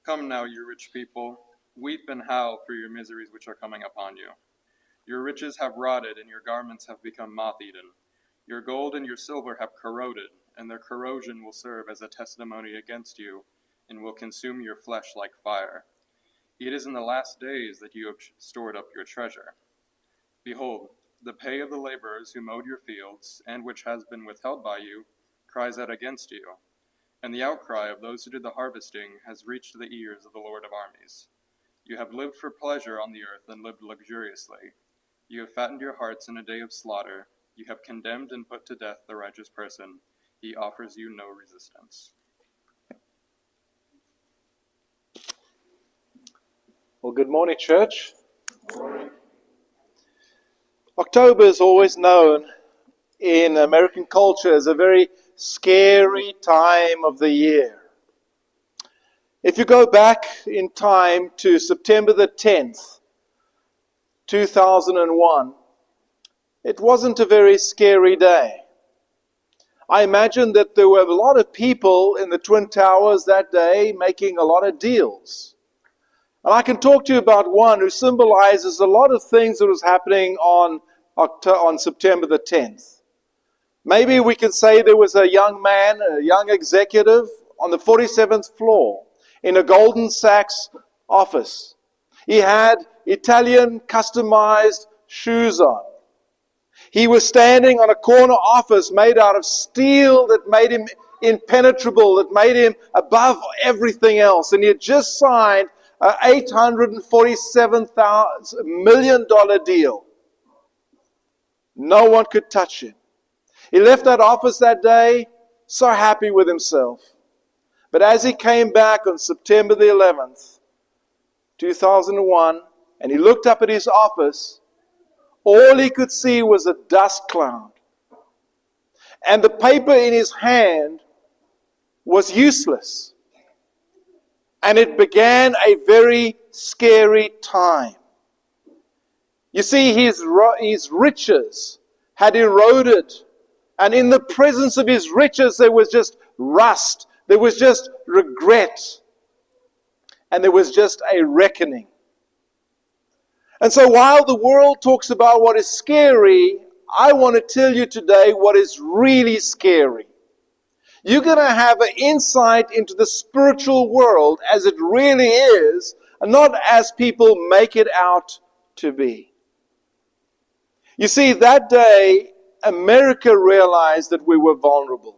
Come now, you rich people, weep and howl for your miseries which are coming upon you. Your riches have rotted, and your garments have become moth-eaten. Your gold and your silver have corroded, and their corrosion will serve as a testimony against you, and will consume your flesh like fire. It is in the last days that you have stored up your treasure. Behold, the pay of the laborers who mowed your fields, and which has been withheld by you, cries out against you. And the outcry of those who did the harvesting has reached the ears of the Lord of armies. You have lived for pleasure on the earth and lived luxuriously. You have fattened your hearts in a day of slaughter. You have condemned and put to death the righteous person. He offers you no resistance. Well, good morning, church. Good morning. October is always known in American culture as a very scary time of the year. If you go back in time to September the 10th, 2001, it wasn't a very scary day. I imagine that there were a lot of people in the Twin Towers that day making a lot of deals. And I can talk to you about one who symbolizes a lot of things that was happening on September the 10th. Maybe we can say there was a young man, a young executive on the 47th floor in a Goldman Sachs office. He had Italian customized shoes on. He was standing on a corner office made out of steel that made him impenetrable, that made him above everything else. And he had just signed an $847 million deal. No one could touch him. He left that office that day so happy with himself. But as he came back on September the 11th, 2001, and he looked up at his office, all he could see was a dust cloud. And the paper in his hand was useless. And it began a very scary time. You see, his riches had eroded. And in the presence of his riches, there was just rust. There was just regret. And there was just a reckoning. And so while the world talks about what is scary, I want to tell you today what is really scary. You're going to have an insight into the spiritual world as it really is, and not as people make it out to be. You see, that day, America realized that we were vulnerable.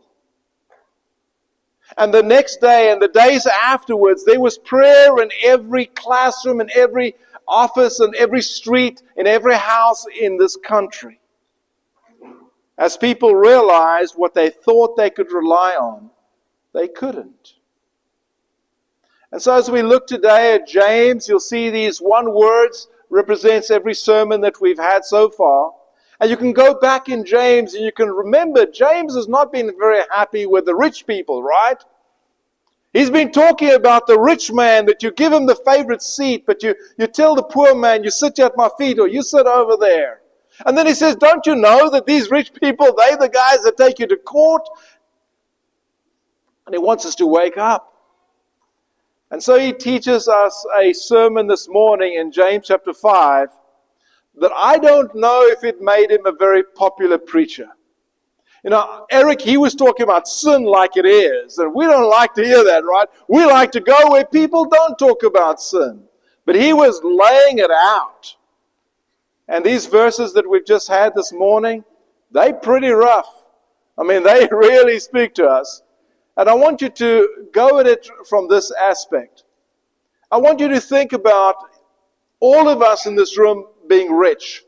And the next day and the days afterwards, there was prayer in every classroom, in every office, in every street, in every house in this country. As people realized what they thought they could rely on, they couldn't. And so as we look today at James, you'll see these one words represents every sermon that we've had so far. And you can go back in James and you can remember James has not been very happy with the rich people, right? He's been talking about the rich man, that you give him the favorite seat, but you tell the poor man, you sit at my feet or you sit over there. And then he says, don't you know that these rich people, they're the guys that take you to court? And he wants us to wake up. And so he teaches us a sermon this morning in James chapter 5 that I don't know if it made him a very popular preacher. You know, Eric, he was talking about sin like it is, and we don't like to hear that, right? We like to go where people don't talk about sin. But he was laying it out. And these verses that we've just had this morning, they're pretty rough. I mean, they really speak to us. And I want you to go at it from this aspect. I want you to think about all of us in this room being rich.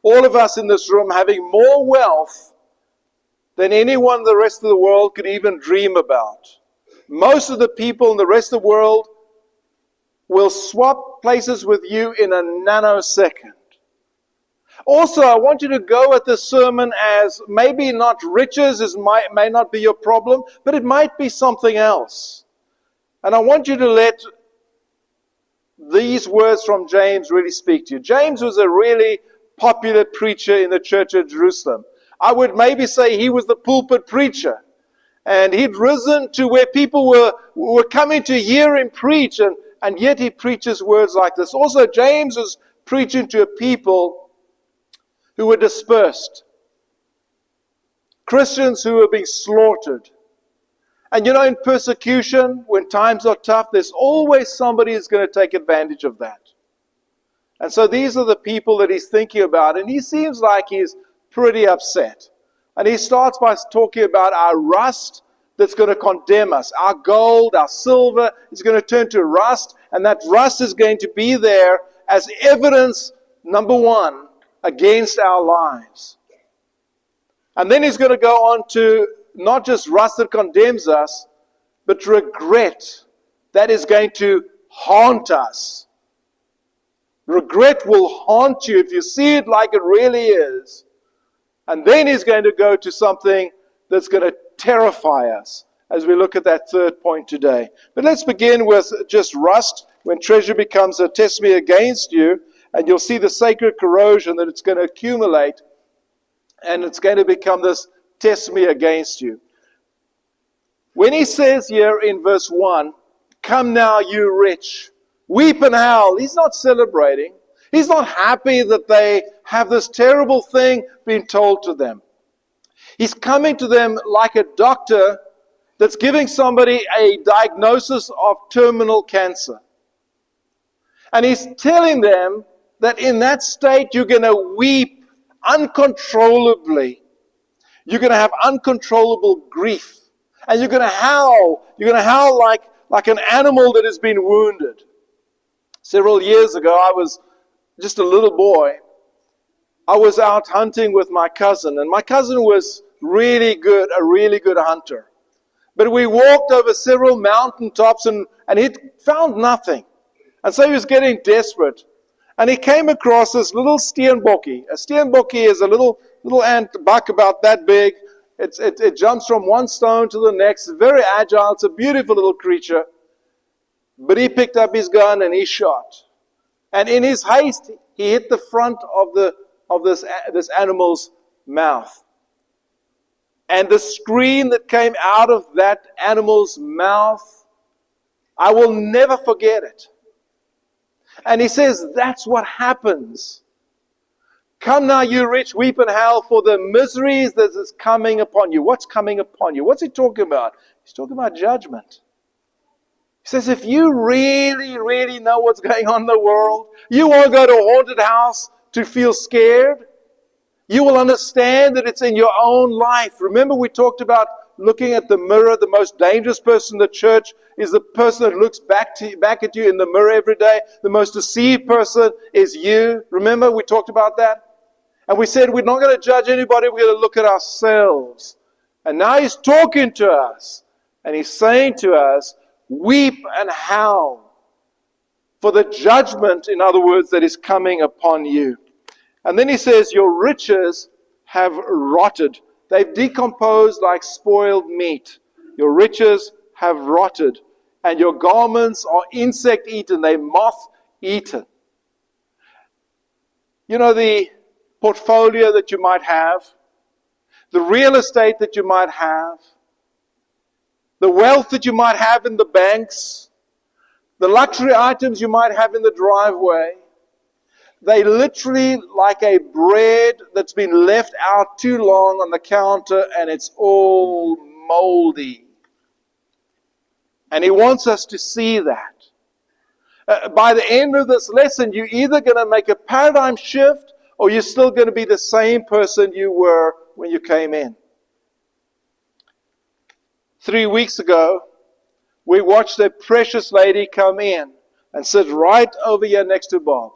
All of us in this room having more wealth than anyone in the rest of the world could even dream about. Most of the people in the rest of the world will swap places with you in a nanosecond. Also, I want you to go at this sermon as maybe not riches may not be your problem, but it might be something else. And I want you to let these words from James really speak to you. James was a really popular preacher in the church of Jerusalem. I would maybe say he was the pulpit preacher. And he'd risen to where people were coming to hear him preach, and yet he preaches words like this. Also, James was preaching to a people who were dispersed. Christians who were being slaughtered. And in persecution, when times are tough, there's always somebody who's going to take advantage of that. And so these are the people that he's thinking about, and he seems like he's pretty upset. And he starts by talking about our rust that's going to condemn us. Our gold, our silver is going to turn to rust, and that rust is going to be there as evidence, number one, against our lives. And then he's going to go on to not just rust that condemns us, but regret that is going to haunt us. Regret will haunt you if you see it like it really is. And then he's going to go to something that's going to terrify us as we look at that third point today. But let's begin with just rust, when treasure becomes a testimony against you, and you'll see the sacred corrosion that it's going to accumulate, and it's going to become this testimony against you. When he says here in verse 1, "Come now, you rich, weep and howl," he's not celebrating. He's not happy that they have this terrible thing being told to them. He's coming to them like a doctor that's giving somebody a diagnosis of terminal cancer. And he's telling them that in that state you're going to weep uncontrollably. You're going to have uncontrollable grief. And you're going to howl. You're going to howl like an animal that has been wounded. Several years ago, I was just a little boy. I was out hunting with my cousin, and my cousin was a really good hunter. But we walked over several mountaintops, and he found nothing. And so he was getting desperate. And he came across this little steenbokkie. A steenbokkie is a little ant buck about that big. It jumps from one stone to the next. It's very agile. It's a beautiful little creature. But he picked up his gun and he shot. And in his haste, he hit the front of this animal's mouth. And the scream that came out of that animal's mouth, I will never forget it. And he says, that's what happens. Come now, you rich, weep and howl for the miseries that is coming upon you. What's coming upon you? What's he talking about? He's talking about judgment. He says, if you really, really know what's going on in the world, you won't go to a haunted house to feel scared. You will understand that it's in your own life. Remember, we talked about looking at the mirror. The most dangerous person in the church is the person that looks back at you in the mirror every day. The most deceived person is you. Remember, we talked about that? And we said we're not going to judge anybody. We're going to look at ourselves. And now he's talking to us. And he's saying to us, weep and howl for the judgment, in other words, that is coming upon you. And then he says, your riches have rotted. They've decomposed like spoiled meat. Your riches have rotted. And your garments are insect-eaten. They're moth-eaten. You know, the portfolio that you might have, the real estate that you might have, the wealth that you might have in the banks, the luxury items you might have in the driveway, they literally like a bread that's been left out too long on the counter and it's all moldy. And he wants us to see that. By the end of this lesson, you're either going to make a paradigm shift or you're still going to be the same person you were when you came in. 3 weeks ago, we watched a precious lady come in and sit right over here next to Bob.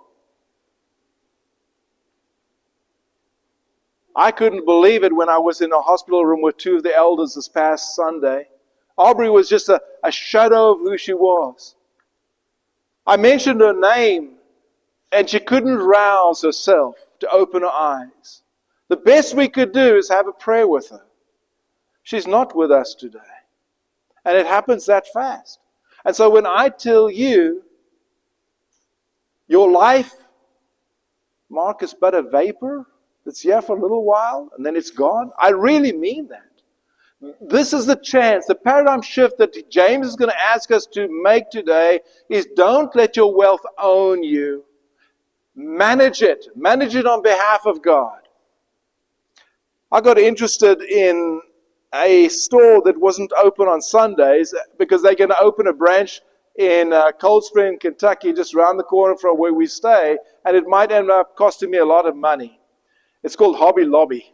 I couldn't believe it when I was in a hospital room with two of the elders this past Sunday. Aubrey was just a shadow of who she was. I mentioned her name, and she couldn't rouse herself to open her eyes. The best we could do is have a prayer with her. She's not with us today. And it happens that fast. And so when I tell you, your life, Mark, is but a vapor that's here for a little while, and then it's gone, I really mean that. This is the chance, the paradigm shift that James is going to ask us to make today is don't let your wealth own you. Manage it. Manage it on behalf of God. I got interested in a store that wasn't open on Sundays because they're going to open a branch in Cold Spring, Kentucky, just around the corner from where we stay, and it might end up costing me a lot of money. It's called Hobby Lobby.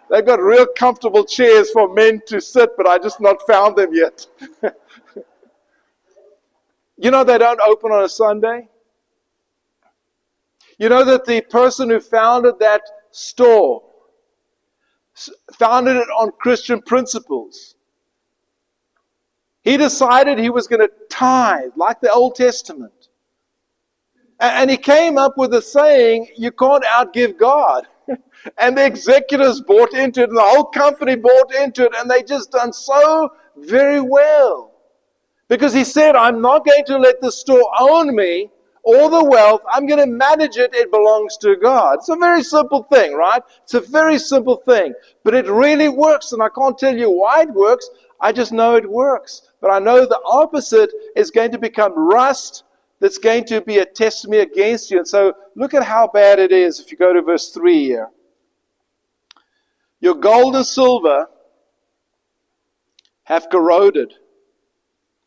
They've got real comfortable chairs for men to sit, but I just not found them yet. You know they don't open on a Sunday? You know that the person who founded that store founded it on Christian principles. He decided he was going to tithe, like the Old Testament. And he came up with a saying, you can't outgive God. And the executives bought into it, and the whole company bought into it, and they just done so very well. Because he said, I'm not going to let the store own me, all the wealth. I'm going to manage it. It belongs to God. It's a very simple thing, right? It's a very simple thing. But it really works, and I can't tell you why it works. I just know it works. But I know the opposite is going to become rust that's going to be a testimony against you. And so look at how bad it is if you go to verse 3 here. Your gold and silver have corroded.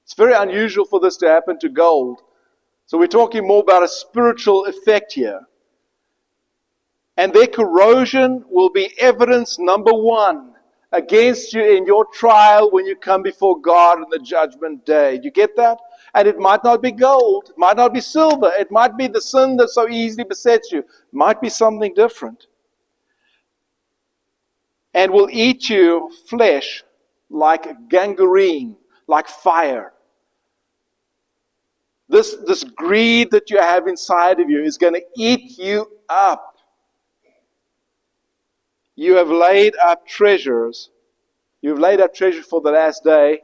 It's very unusual for this to happen to gold. So we're talking more about a spiritual effect here. And their corrosion will be evidence number one against you in your trial when you come before God on the judgment day. Do you get that? And it might not be gold. It might not be silver. It might be the sin that so easily besets you. It might be something different. And will eat you flesh like gangrene, like fire. This greed that you have inside of you is going to eat you up. You have laid up treasures. You've laid up treasure for the last day.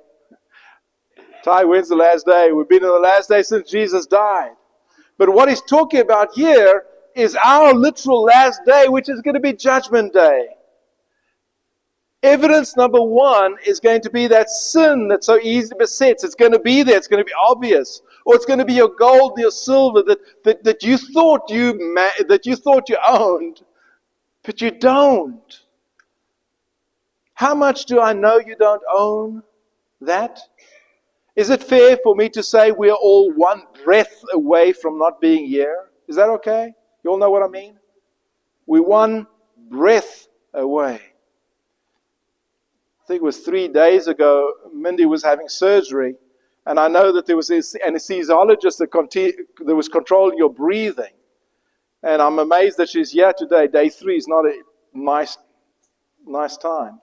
Ty, when's the last day? We've been in the last day since Jesus died. But what he's talking about here is our literal last day, which is going to be Judgment Day. Evidence number one is going to be that sin that so easily besets. It's going to be there. It's going to be obvious. Or it's going to be your gold and your silver that you thought you owned, but you don't. How much do I know you don't own that? Is it fair for me to say we are all one breath away from not being here? Is that okay? You all know what I mean? We're one breath away. I think it was 3 days ago, Mindy was having surgery, and I know that there was this anesthesiologist that was controlling your breathing. And I'm amazed that she's here today. Day 3 is not a nice time.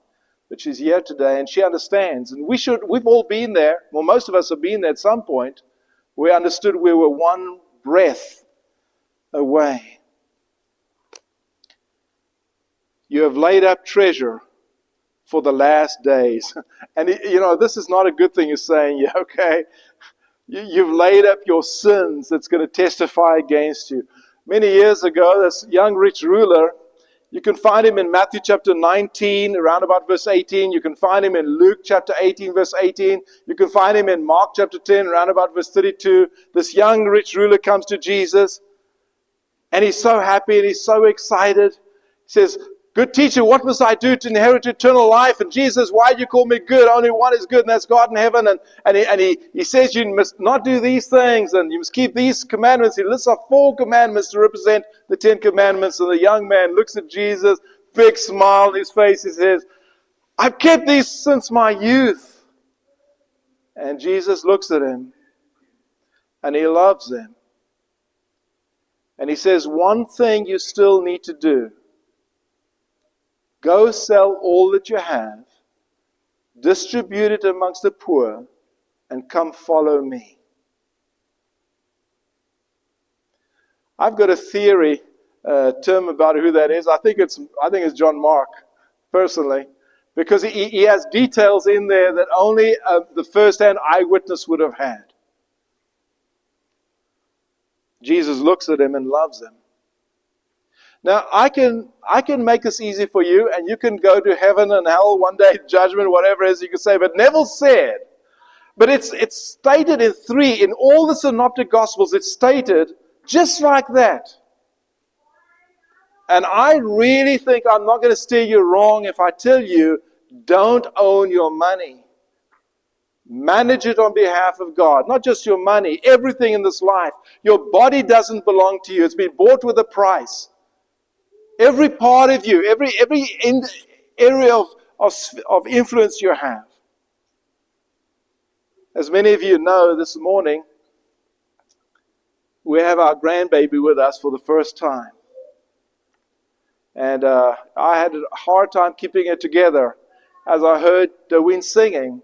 But she's here today, and she understands. And we've all been there. Well, most of us have been there at some point. We understood we were one breath away. You have laid up treasure for the last days. And, this is not a good thing, he's saying, yeah, okay? You've laid up your sins that's going to testify against you. Many years ago, this young rich ruler, you can find him in Matthew chapter 19, around about verse 18. You can find him in Luke chapter 18, verse 18. You can find him in Mark chapter 10, around about verse 32. This young rich ruler comes to Jesus, and he's so happy and he's so excited. He says, good teacher, what must I do to inherit eternal life? And Jesus, why do you call me good? Only one is good, and that's God in heaven. And he says you must not do these things, and you must keep these commandments. He lists off 4 commandments to represent the 10 commandments. And the young man looks at Jesus, big smile on his face. He says, I've kept these since my youth. And Jesus looks at him, and he loves him. And he says, one thing you still need to do. Go sell all that you have, distribute it amongst the poor, and come follow me. I've got a theory, term about who that is. I think it's John Mark, personally, because he has details in there that only the first-hand eyewitness would have had. Jesus looks at him and loves him. Now, I can make this easy for you, and you can go to heaven and hell one day, judgment, whatever it is you can say. But Neville said, but it's stated in all the synoptic gospels, it's stated just like that. And I really think I'm not going to steer you wrong if I tell you, don't own your money. Manage it on behalf of God. Not just your money, everything in this life. Your body doesn't belong to you. It's been bought with a price. Every part of you, every area of influence you have. As many of you know, this morning, we have our grandbaby with us for the first time. And I had a hard time keeping it together as I heard Darwin singing,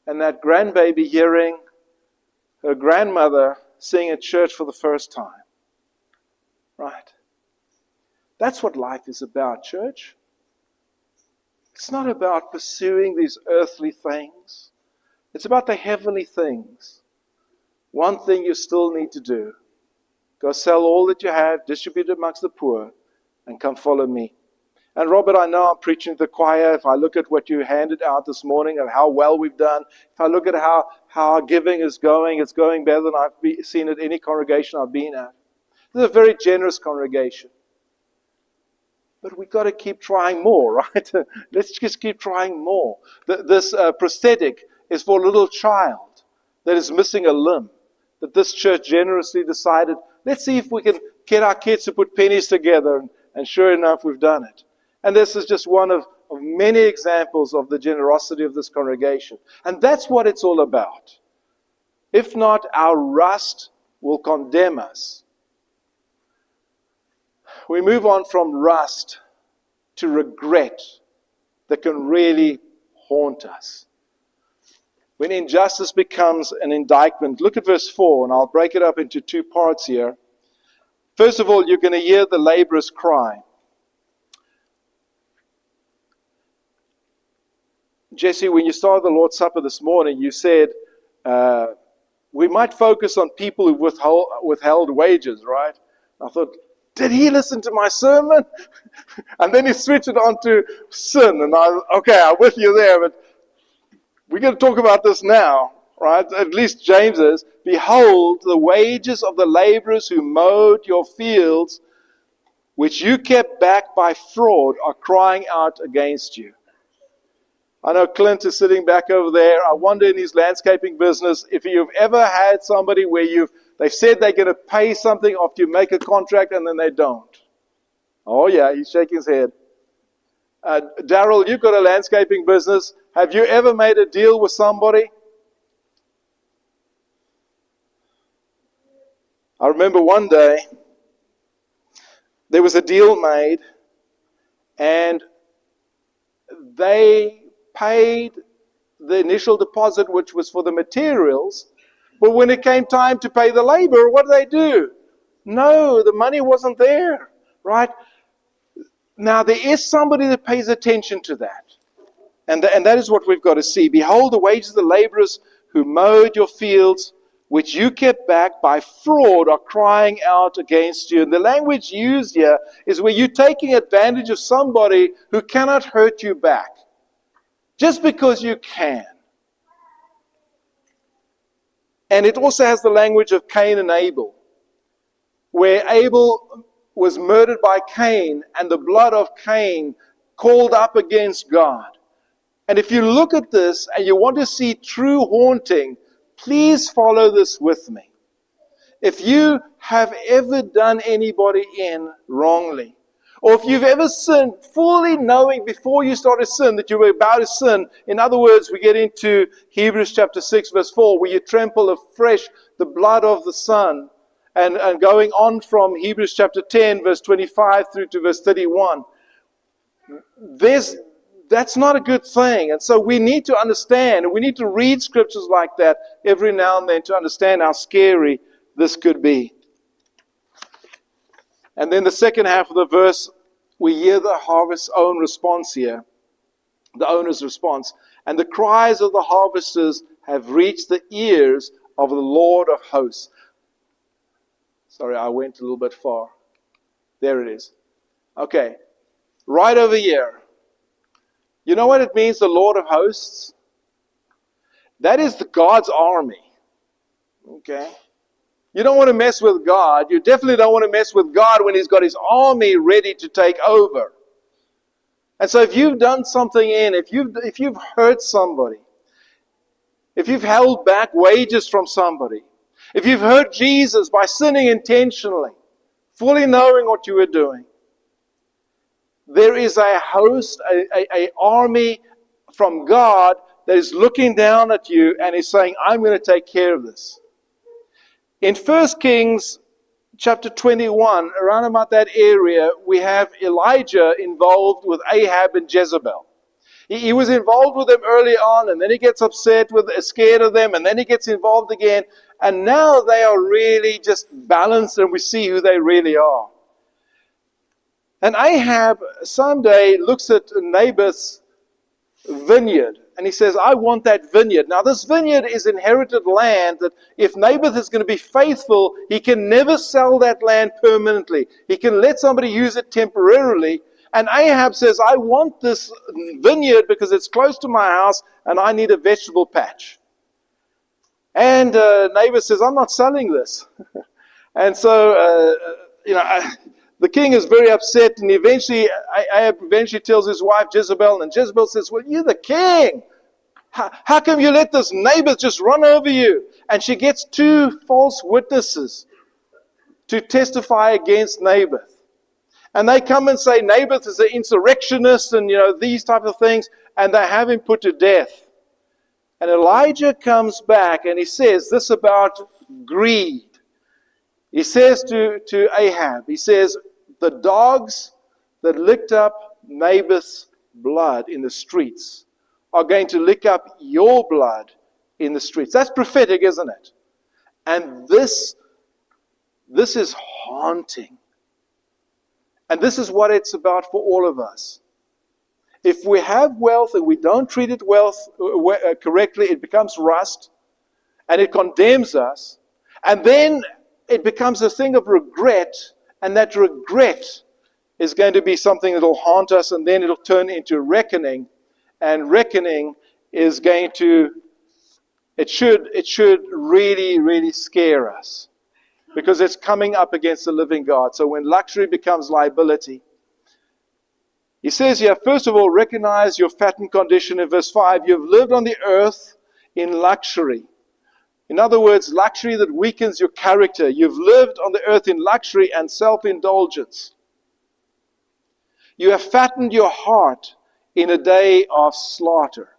and that grandbaby hearing her grandmother sing at church for the first time. Right? That's what life is about, church. It's not about pursuing these earthly things. It's about the heavenly things. One thing you still need to do. Go sell all that you have, distribute it amongst the poor, and come follow me. And Robert, I know I'm preaching to the choir. If I look at what you handed out this morning of how well we've done, if I look at how our giving is going, it's going better than I've seen at any congregation I've been at. This is a very generous congregation. But we've got to keep trying more, right? Let's just keep trying more. This prosthetic is for a little child that is missing a limb, that this church generously decided, let's see if we can get our kids to put pennies together. And sure enough, we've done it. And this is just one of many examples of the generosity of this congregation. And that's what it's all about. If not, our rust will condemn us. We move on from rust to regret that can really haunt us. When injustice becomes an indictment, look at verse 4, and I'll break it up into two parts here. First of all, you're going to hear the laborers cry. Jesse, when you started the Lord's Supper this morning, you said we might focus on people who withheld wages, right? I thought, did he listen to my sermon? And then he switched it on to sin. And I'm with you there, but we're going to talk about this now, right? At least James is. Behold, the wages of the laborers who mowed your fields, which you kept back by fraud, are crying out against you. I know Clint is sitting back over there. I wonder in his landscaping business if you've ever had somebody where they've said they're going to pay something after you make a contract and then they don't. Oh yeah, he's shaking his head. Daryl, you've got a landscaping business. Have you ever made a deal with somebody? I remember one day there was a deal made and they paid the initial deposit, which was for the materials, but when it came time to pay the labor, what did they do? No, the money wasn't there, right? Now, there is somebody that pays attention to that, and that is what we've got to see. Behold, the wages of the laborers who mowed your fields, which you kept back by fraud, are crying out against you. And the language used here is where you're taking advantage of somebody who cannot hurt you back, just because you can. And it also has the language of Cain and Abel, where Abel was murdered by Cain, and the blood of Cain called up against God. And if you look at this and you want to see true haunting, please follow this with me. If you have ever done anybody in wrongly, or if you've ever sinned fully knowing before you started sin that you were about to sin, in other words, we get into Hebrews chapter 6 verse 4, where you trample afresh the blood of the Son, and going on from Hebrews chapter 10 verse 25 through to verse 31, that's not a good thing. And so we need to understand, and we need to read scriptures like that every now and then to understand how scary this could be. And then the second half of the verse, we hear the harvest's own response here, the owner's response. And the cries of the harvesters have reached the ears of the Lord of hosts. Sorry, I went a little bit far. There it is. Okay, right over here. You know what it means, the Lord of hosts? That is the God's army. Okay? You don't want to mess with God. You definitely don't want to mess with God when He's got His army ready to take over. And so if you've done something if you've hurt somebody, if you've held back wages from somebody, if you've hurt Jesus by sinning intentionally, fully knowing what you were doing, there is a host, a army from God that is looking down at you and is saying, I'm going to take care of this. In 1 Kings chapter 21, around about that area, we have Elijah involved with Ahab and Jezebel. He was involved with them early on, and then he gets scared of them, and then he gets involved again. And now they are really just balanced, and we see who they really are. And Ahab someday looks at Naboth's vineyard, and he says, I want that vineyard. Now, this vineyard is inherited land that if Naboth is going to be faithful, he can never sell that land permanently. He can let somebody use it temporarily. And Ahab says, I want this vineyard because it's close to my house, and I need a vegetable patch. And Naboth says, I'm not selling this. And so, the king is very upset, and Ahab eventually tells his wife Jezebel, and Jezebel says, well, you're the king. How come you let this Naboth just run over you? And she gets 2 false witnesses to testify against Naboth. And they come and say Naboth is an insurrectionist and, these type of things, and they have him put to death. And Elijah comes back and he says this about greed. He says to Ahab, he says, the dogs that licked up Naboth's blood in the streets are going to lick up your blood in the streets. That's prophetic, isn't it? And this is haunting. And this is what it's about for all of us. If we have wealth and we don't treat it correctly, it becomes rust, and it condemns us, and then it becomes a thing of regret, and that regret is going to be something that will haunt us, and then it'll turn into reckoning, and reckoning is going to, it should really, really scare us, because it's coming up against the living God. So when luxury becomes liability, he says here, first of all, recognize your fattened condition in verse 5. You've lived on the earth in luxury. In other words, luxury that weakens your character. You've lived on the earth in luxury and self-indulgence. You have fattened your heart in a day of slaughter.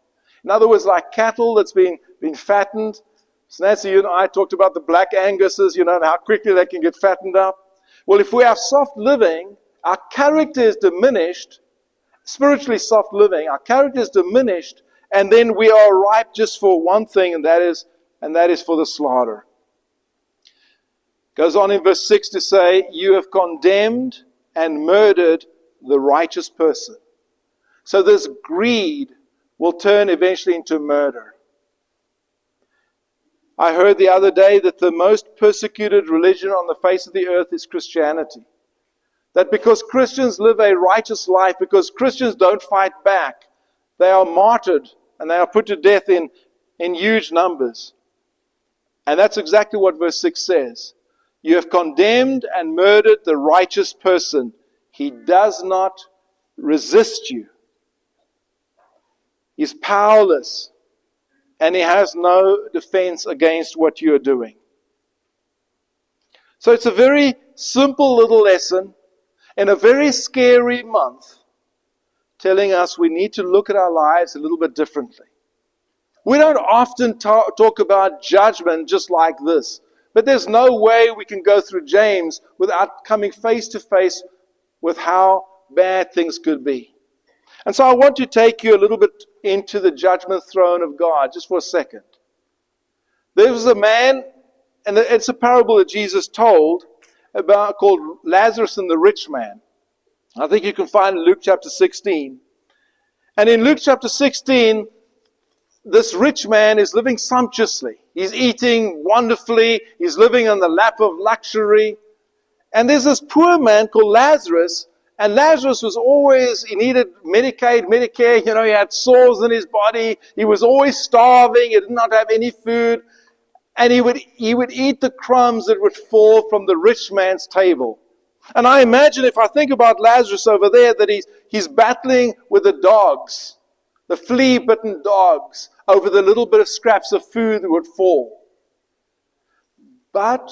In other words, like cattle that's been fattened. So Nancy, you and I talked about the black Anguses, and how quickly they can get fattened up. Well, if we have soft living, our character is diminished, spiritually soft living, our character is diminished, and then we are ripe just for one thing, and that is for the slaughter. Goes on in verse 6 to say, you have condemned and murdered the righteous person. So this greed will turn eventually into murder. I heard the other day that the most persecuted religion on the face of the earth is Christianity. That because Christians live a righteous life, because Christians don't fight back, they are martyred and they are put to death in huge numbers. And that's exactly what verse 6 says. You have condemned and murdered the righteous person. He does not resist you. He's powerless. And he has no defense against what you are doing. So it's a very simple little lesson in a very scary month, telling us we need to look at our lives a little bit differently. We don't often talk about judgment just like this, but there's no way we can go through James without coming face to face with how bad things could be. And so I want to take you a little bit into the judgment throne of God, just for a second. There was a man, and it's a parable that Jesus told, called Lazarus and the rich man. I think you can find in Luke chapter 16. And in Luke chapter 16, this rich man is living sumptuously. He's eating wonderfully. He's living on the lap of luxury. And there's this poor man called Lazarus, And Lazarus was always, he needed Medicare, he had sores in his body. He was always starving. He did not have any food. And he would eat the crumbs that would fall from the rich man's table. And I imagine, if I think about Lazarus over there, that he's battling with the dogs, the flea-bitten dogs, over the little bit of scraps of food that would fall. But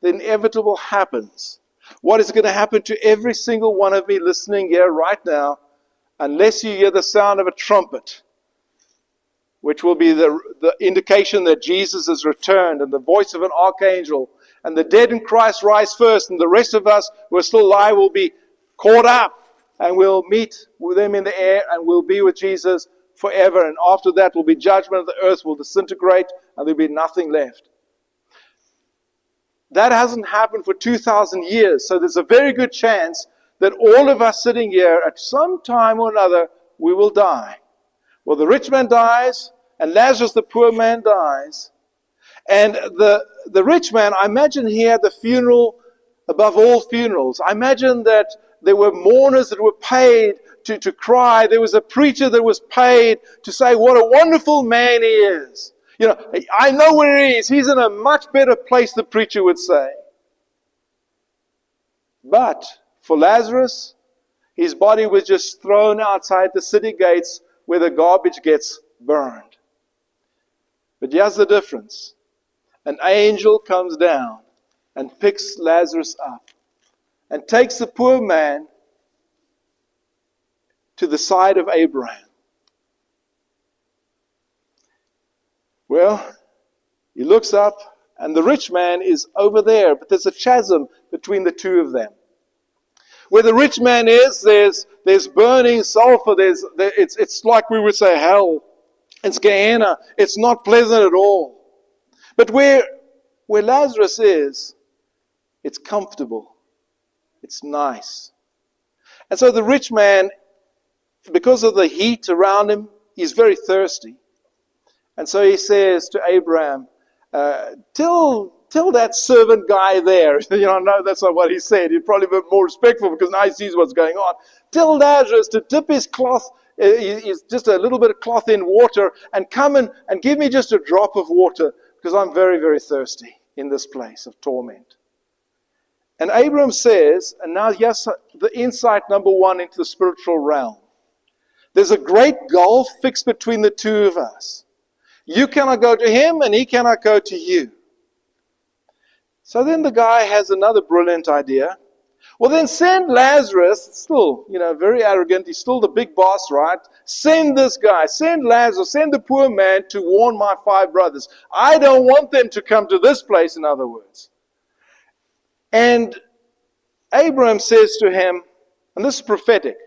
the inevitable happens. What is going to happen to every single one of me listening here right now, unless you hear the sound of a trumpet, which will be the indication that Jesus has returned, and the voice of an archangel, and the dead in Christ rise first, and the rest of us who are still alive will be caught up, and we'll meet with them in the air, and we'll be with Jesus forever. And after that will be judgment, the earth will disintegrate, and there'll be nothing left. That hasn't happened for 2,000 years, so there's a very good chance that all of us sitting here, at some time or another, we will die. Well, the rich man dies, and Lazarus, the poor man, dies. And the rich man, I imagine he had the funeral above all funerals. I imagine that there were mourners that were paid to cry. There was a preacher that was paid to say what a wonderful man he is. I know where he is. He's in a much better place, the preacher would say. But for Lazarus, his body was just thrown outside the city gates where the garbage gets burned. But here's the difference. An angel comes down and picks Lazarus up and takes the poor man to the side of Abraham. Well, he looks up, and the rich man is over there, but there's a chasm between the two of them. Where the rich man is, there's burning sulfur. It's like we would say hell. It's Gehenna. It's not pleasant at all. But where Lazarus is, it's comfortable. It's nice. And so the rich man, because of the heat around him, he's very thirsty. And so he says to Abraham, tell that servant guy there. No, that's not what he said. He'd probably be more respectful because now he sees what's going on. Tell Lazarus to dip his cloth, just a little bit of cloth in water, and come and give me just a drop of water because I'm very, very thirsty in this place of torment. And Abraham says, and now yes, the insight number one into the spiritual realm. There's a great gulf fixed between the two of us. You cannot go to him, and he cannot go to you. So then the guy has another brilliant idea. Well, then send Lazarus, still, very arrogant. He's still the big boss, right? Send this guy, send Lazarus, send the poor man to warn my 5 brothers. I don't want them to come to this place, in other words. And Abraham says to him, and this is prophetic,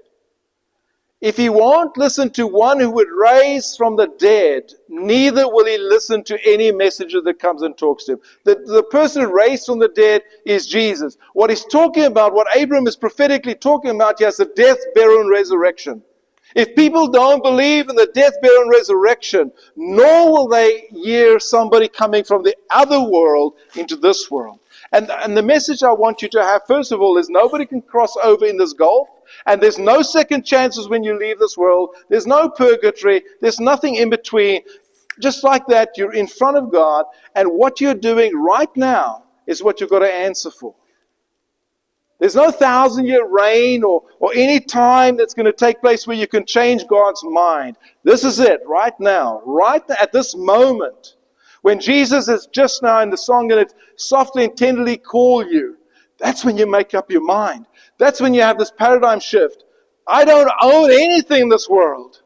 if he won't listen to one who would raise from the dead, neither will he listen to any messenger that comes and talks to him. The person who raised from the dead is Jesus. What he's talking about, what Abraham is prophetically talking about here, is the death, burial, and resurrection. If people don't believe in the death, burial, and resurrection, nor will they hear somebody coming from the other world into this world. And the message I want you to have, first of all, is nobody can cross over in this gulf. And there's no second chances when you leave this world. There's no purgatory. There's nothing in between. Just like that, you're in front of God. And what you're doing right now is what you've got to answer for. There's no 1,000-year reign or any time that's going to take place where you can change God's mind. This is it, right now, right at this moment. When Jesus is just now in the song going to softly and tenderly call you, that's when you make up your mind. That's when you have this paradigm shift. I don't own anything in this world.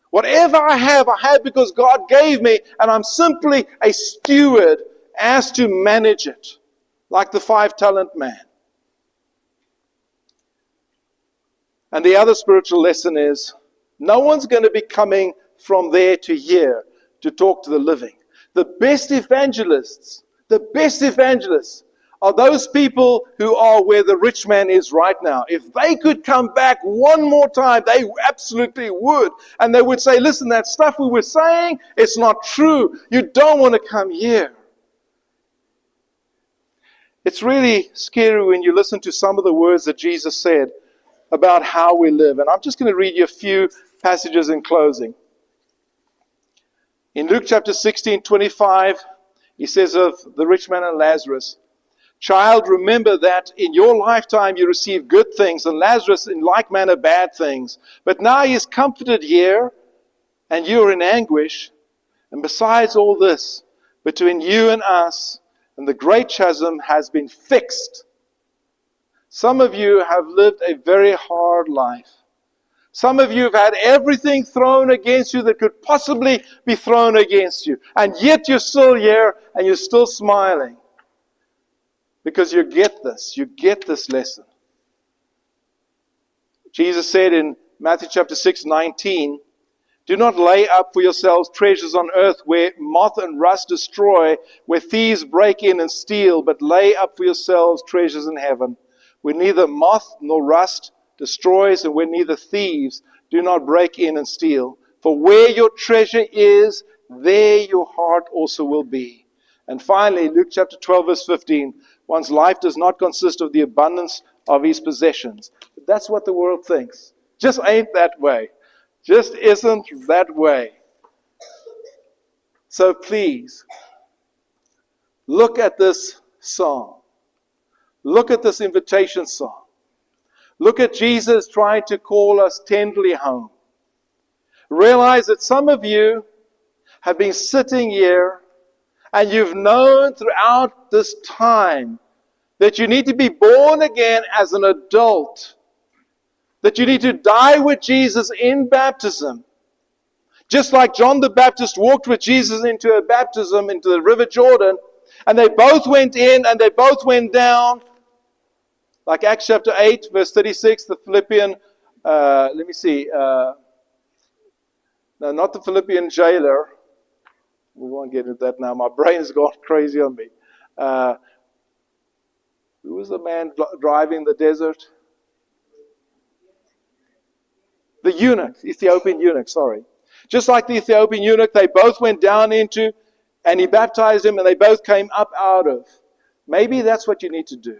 Whatever I have because God gave me, and I'm simply a steward asked to manage it, like the 5-talent man. And the other spiritual lesson is, no one's going to be coming from there to here to talk to the living. The best evangelists are those people who are where the rich man is right now. If they could come back one more time, they absolutely would. And they would say, listen, that stuff we were saying, it's not true. You don't want to come here. It's really scary when you listen to some of the words that Jesus said about how we live. And I'm just going to read you a few passages in closing. In Luke chapter 16:25, he says of the rich man and Lazarus, "Child, remember that in your lifetime you received good things, and Lazarus in like manner bad things. But now he is comforted here, and you are in anguish. And besides all this, between you and us, and the great chasm has been fixed." Some of you have lived a very hard life. Some of you have had everything thrown against you that could possibly be thrown against you. And yet you're still here and you're still smiling. Because you get this lesson. Jesus said in Matthew chapter 6:19, "Do not lay up for yourselves treasures on earth where moth and rust destroy, where thieves break in and steal, but lay up for yourselves treasures in heaven, where neither moth nor rust destroys, and where neither thieves do not break in and steal. For where your treasure is, there your heart also will be." And finally, Luke chapter 12, verse 15, "One's life does not consist of the abundance of his possessions." But that's what the world thinks. Just ain't that way. Just isn't that way. So please, look at this song. Look at this invitation song. Look at Jesus trying to call us tenderly home. Realize that some of you have been sitting here and you've known throughout this time that you need to be born again as an adult. That you need to die with Jesus in baptism. Just like John the Baptist walked with Jesus into a baptism, into the River Jordan, and they both went in and they both went down. Like Acts chapter 8, verse 36, the Philippian, no, not the Philippian jailer. We won't get into that now. My brain has gone crazy on me. Who was the man driving the desert? The eunuch, Ethiopian eunuch, sorry. Just like the Ethiopian eunuch, they both went down into, and he baptized him, and they both came up out of. Maybe that's what you need to do.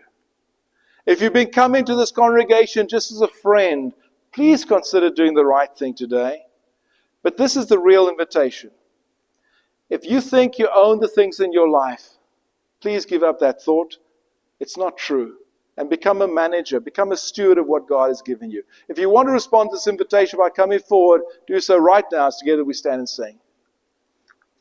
If you've been coming to this congregation just as a friend, please consider doing the right thing today. But this is the real invitation. If you think you own the things in your life, please give up that thought. It's not true. And become a manager, become a steward of what God has given you. If you want to respond to this invitation by coming forward, do so right now as together we stand and sing.